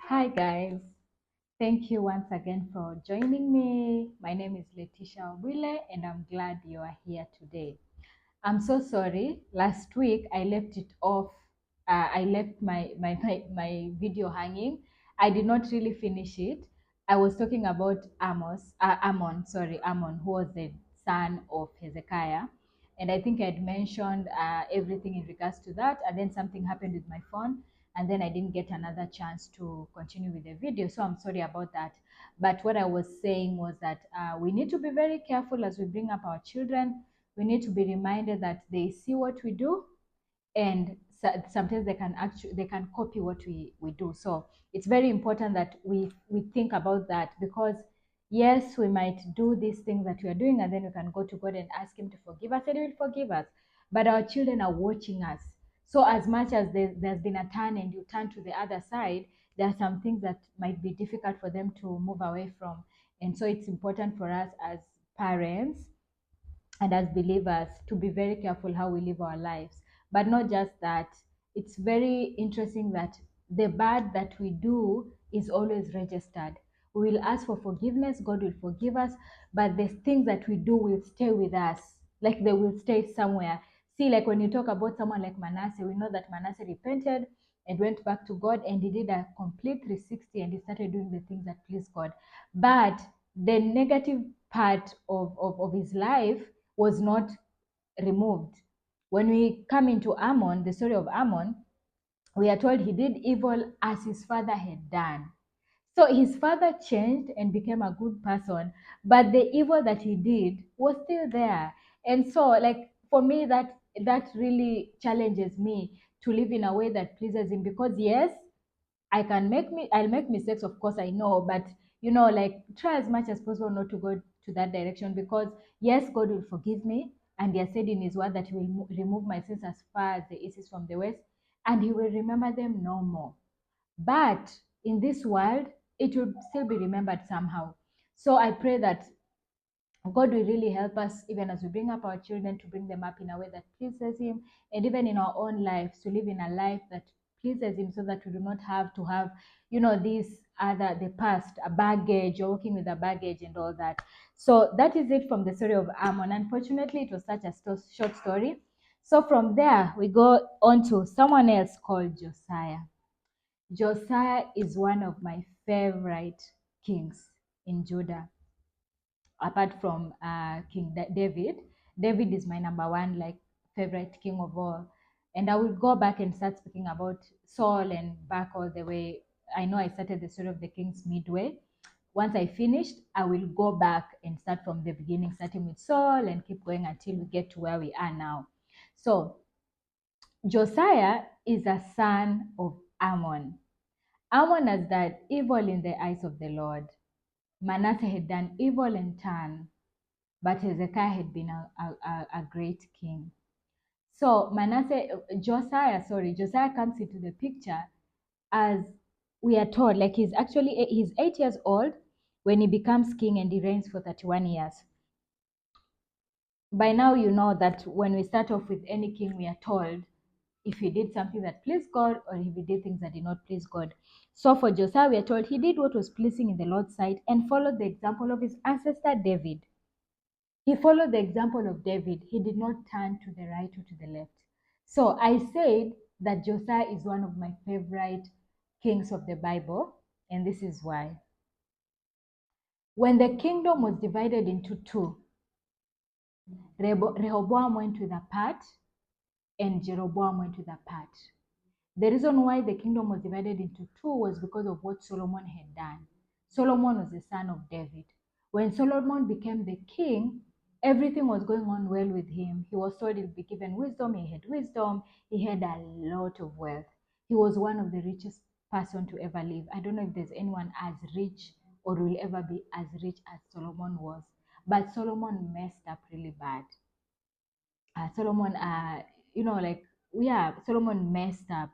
Hi guys, thank you once again for joining me. My name is Letitia Wile and I'm glad you are here today. I'm so sorry. Last week I left it off. I left my video hanging. I did not really finish it. I was talking about Ammon, who was the son of Hezekiah. And I think I'd mentioned everything in regards to that. And then something happened with my phone. And then I didn't get another chance to continue with the video. So I'm sorry about that. But what I was saying was that we need to be very careful as we bring up our children. We need to be reminded that they see what we do, and sometimes they can copy what we do. So it's very important that we think about that, because yes, we might do these things that we are doing, and then we can go to God and ask him to forgive us, and he will forgive us. But our children are watching us. So as much as there's been a turn and you turn to the other side, there are some things that might be difficult for them to move away from. And so it's important for us as parents and as believers to be very careful how we live our lives. But not just that, it's very interesting that the bad that we do is always registered. We will ask for forgiveness, God will forgive us, but the things that we do will stay with us, like they will stay somewhere. See, like when you talk about someone like Manasseh, we know that Manasseh repented and went back to God, and he did a complete 360 and he started doing the things that please God. But the negative part of his life was not removed. When we come into Ammon, the story of Ammon, we are told he did evil as his father had done. So his father changed and became a good person, but the evil that he did was still there. And so, like for me, that really challenges me to live in a way that pleases him. Because yes, I'll make mistakes, of course I know, but like try as much as possible not to go to that direction, because yes, God will forgive me, and he has said in his word that he will remove my sins as far as the east is from the west, and he will remember them no more. But in this world, it will still be remembered somehow. So I pray that God will really help us, even as we bring up our children, to bring them up in a way that pleases Him, and even in our own lives, to live in a life that pleases Him, so that we do not have to have, the past, a baggage, or working with a baggage and all that. So that is it from the story of Ammon. Unfortunately, it was such a short story. So from there, we go on to someone else called Josiah. Josiah is one of my favorite kings in Judah, apart from David. David is my number one, like, favorite king of all. And I will go back and start speaking about Saul and back all the way. I know I started the story of the kings midway. Once I finished, I will go back and start from the beginning, starting with Saul and keep going until we get to where we are now. So Josiah is a son of Ammon. Ammon has done evil in the eyes of the Lord. Manasseh had done evil in turn, but Hezekiah had been a great king. So Josiah comes into the picture, as we are told, like he's 8 years old when he becomes king, and he reigns for 31 years. By now, you know that when we start off with any king, we are told if he did something that pleased God, or if he did things that did not please God. So for Josiah, we are told he did what was pleasing in the Lord's sight and followed the example of his ancestor David. He followed the example of David. He did not turn to the right or to the left. So I said that Josiah is one of my favorite kings of the Bible, and this is why. When the kingdom was divided into two, Rehoboam went with a part and Jeroboam went with a part. The reason why the kingdom was divided into two was because of what Solomon had done. Solomon was the son of David. When Solomon became the king, everything was going on well with him. He was told he'd be given wisdom. He had wisdom. He had a lot of wealth. He was one of the richest person to ever live. I don't know if there's anyone as rich or will ever be as rich as Solomon was. But Solomon messed up really bad. Solomon, Solomon messed up,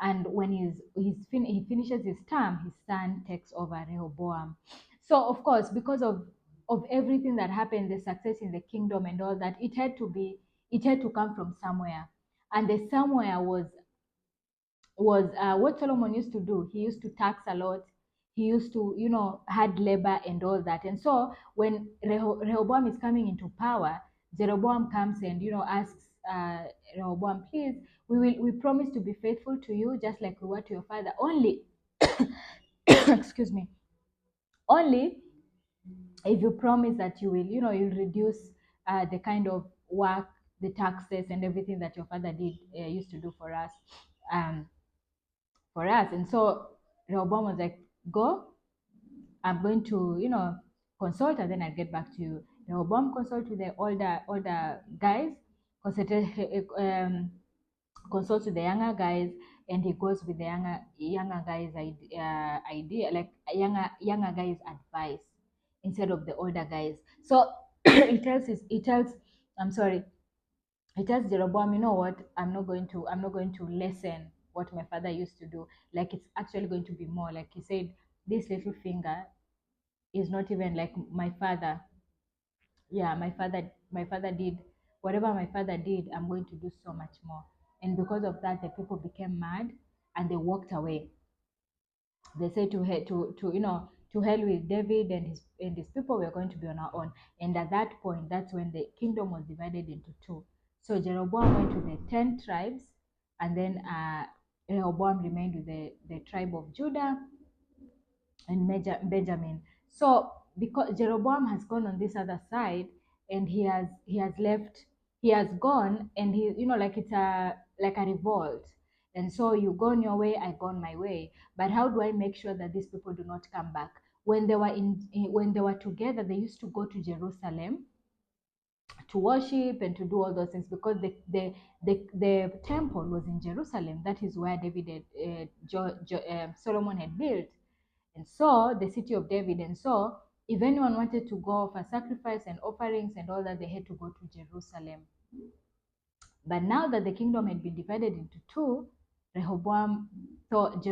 and when he finishes his term, his son takes over Rehoboam. So of course, because of everything that happened, the success in the kingdom and all that, it had to come from somewhere, and the somewhere was what Solomon used to do. He used to tax a lot. He used to, hard labor and all that. And so when Rehoboam is coming into power, Jeroboam comes and, asks Rehoboam, please, we promise to be faithful to you just like we were to your father. Only, excuse me, only if you promise that you will, you'll reduce the kind of work, the taxes, and everything that your father did used to do um, for us. And so Rehoboam was like, "Go, I'm going to, consult, and then I'll get back to you." Rehoboam consult with the older guys, consulted, consults with the younger guys, and he goes with the younger guys idea, like younger guys advice instead of the older guys. So he tells, I'm sorry, he tells Jeroboam, you know what, I'm not going to listen what my father used to do. Like, it's actually going to be more. Like he said, this little finger is not even like my father. Yeah, my father did whatever my father did. I'm going to do so much more. And because of that, the people became mad and they walked away. They said to hell with David and his people. We're going to be on our own. And at that point, that's when the kingdom was divided into two. So Jeroboam went to the 10 tribes, and then Rehoboam remained with the tribe of Judah and Benjamin. So because Jeroboam has gone on this other side, and he has left, he has gone, and he, like it's a revolt. And so you go on your way, I go on my way. But how do I make sure that these people do not come back? When they were together, they used to go to Jerusalem to worship and to do all those things, because the temple was in Jerusalem. That is where Solomon had built, and so the city of David. And so if anyone wanted to go for sacrifice and offerings and all that, they had to go to Jerusalem. But now that the kingdom had been divided into two, Jeroboam thought,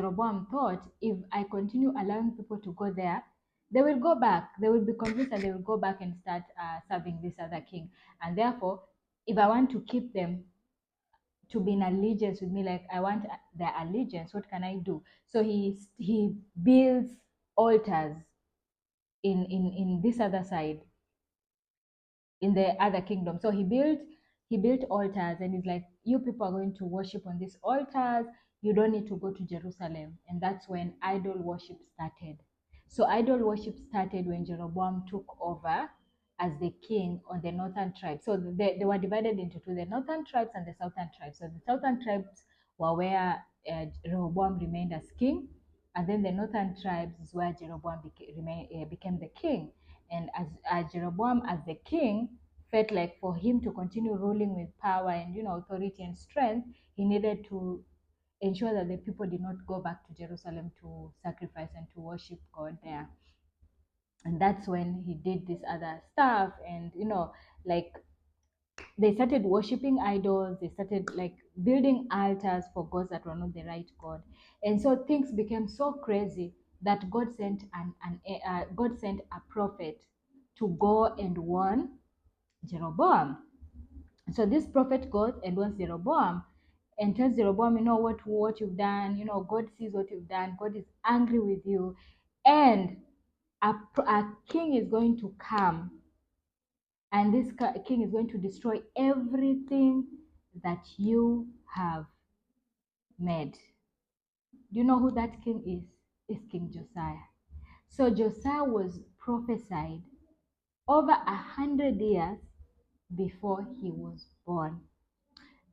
if I continue allowing people to go there, they will go back. They will be convinced, and they will go back and start serving this other king. And therefore, if I want to keep them to be in allegiance with me, like I want their allegiance, what can I do? So he builds altars in this other side, in the other kingdom. So he built altars, and he's like, you people are going to worship on these altars. You don't need to go to Jerusalem. And that's when idol worship started. So idol worship started when Jeroboam took over as the king on the northern tribes. So they were divided into two, the northern tribes and the southern tribes. So the southern tribes were where Rehoboam remained as king, and then the northern tribes is where Jeroboam became the king. And as Jeroboam, as the king, felt like for him to continue ruling with power and, authority and strength, he needed to ensure that the people did not go back to Jerusalem to sacrifice and to worship God there. And that's when he did this other stuff. And, like, they started worshiping idols. They started like building altars for gods that were not the right God. And so things became so crazy that God sent a prophet to go and warn Jeroboam. So this prophet goes and warns Jeroboam and tells Jeroboam, what you've done. God sees what you've done. God is angry with you, and a king is going to come, and this king is going to destroy everything that you have made. Do you know who that king is? It's King Josiah. So Josiah was prophesied over 100 years before he was born.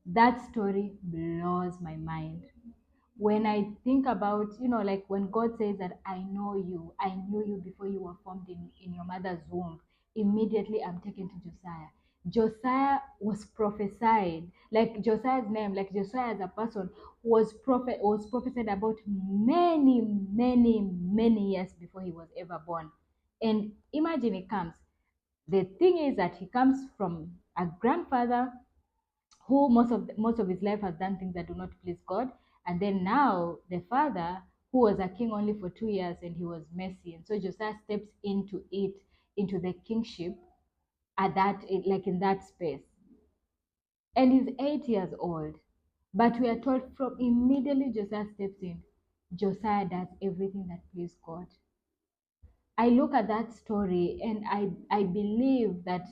That story blows my mind. When I think about, like when God says that I know you, I knew you before you were formed in your mother's womb, immediately I'm taken to Josiah. Josiah was prophesied, like Josiah's name, like Josiah as a person was prophesied about many, many, many years before he was ever born. And imagine he comes. The thing is that he comes from a grandfather who most of his life has done things that do not please God. And then now the father, who was a king only for 2 years, and he was messy. And so Josiah steps into the kingship at that, like in that space. And he's 8 years old. But we are told from immediately Josiah steps in, Josiah does everything that pleases God. I look at that story and I believe that,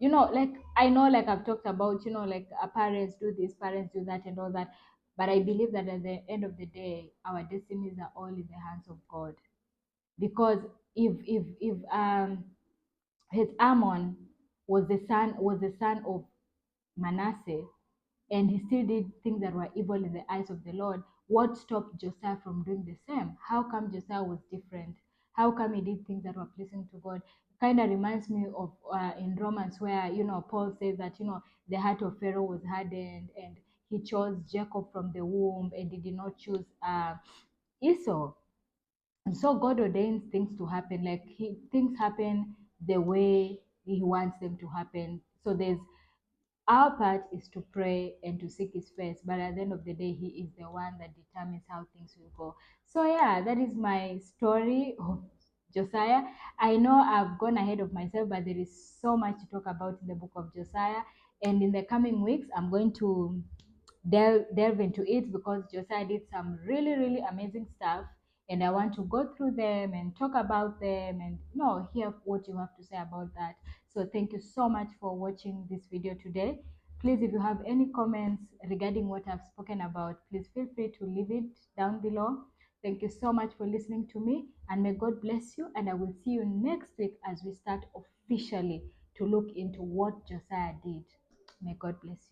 like I know, like I've talked about, like parents do this, parents do that, and all that. But I believe that at the end of the day, our destinies are all in the hands of God. Because if his Ammon was the son of Manasseh, and he still did things that were evil in the eyes of the Lord, what stopped Josiah from doing the same? How come Josiah was different? How come he did things that were pleasing to God? Kind of reminds me of in Romans, where Paul says that the heart of Pharaoh was hardened, and he chose Jacob from the womb, and he did not choose Esau. And so God ordains things to happen. Like things happen the way He wants them to happen. So there's our part is to pray and to seek His face, but at the end of the day, He is the one that determines how things will go. So, yeah, that is my story of Josiah. I know I've gone ahead of myself, but there is so much to talk about in the book of Josiah. And in the coming weeks, I'm going to delve into it, because Josiah did some really, really amazing stuff. And I want to go through them and talk about them and hear what you have to say about that. So thank you so much for watching this video today. Please, if you have any comments regarding what I've spoken about, please feel free to leave it down below. Thank you so much for listening to me, and may God bless you. And I will see you next week as we start officially to look into what Josiah did. May God bless you.